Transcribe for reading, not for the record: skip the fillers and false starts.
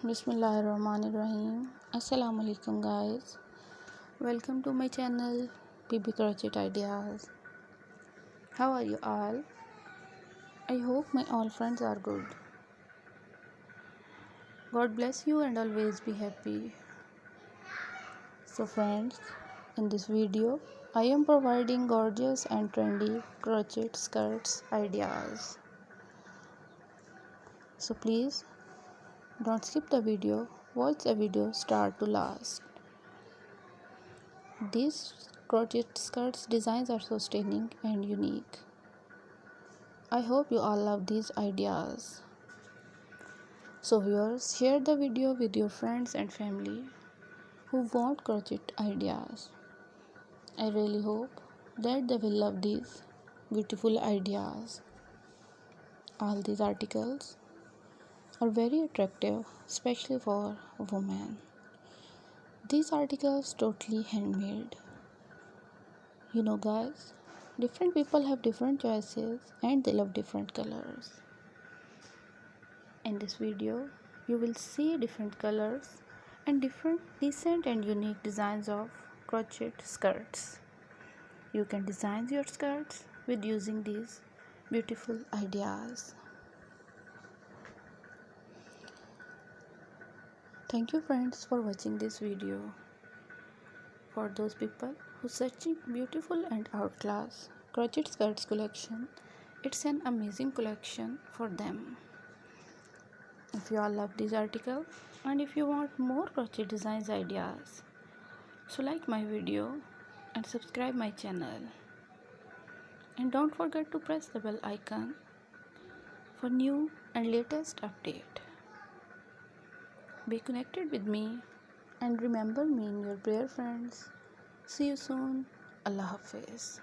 Bismillahirrahmanirrahim. Assalamu alaikum guys. Welcome to my channel BB Crochet Ideas. How are you all? I hope my all friends are good. God bless you and always be happy. So friends, in this video I am providing gorgeous and trendy crochet skirts ideas. So please don't skip the video. Watch the video start to last. These crochet skirts designs are so stunning and unique. I hope you all love these ideas. So viewers, share the video with your friends and family who want crochet ideas. I really hope that they will love these beautiful ideas. All these articles are very attractive, especially for women. These articles totally handmade. You know guys, different people have different choices and they love different colors. In this video, you will see different colors and different decent and unique designs of crochet skirts. You can design your skirts with using these beautiful ideas. Thank you friends for watching this video. For those people who searching beautiful and outclass crochet skirts collection, it's an amazing collection for them. If you all love this article and if you want more crochet designs ideas, so like my video and subscribe my channel, and don't forget to press the bell icon for new and latest update. Be connected with me and remember me in your prayer friends. See you soon. Allah Hafiz.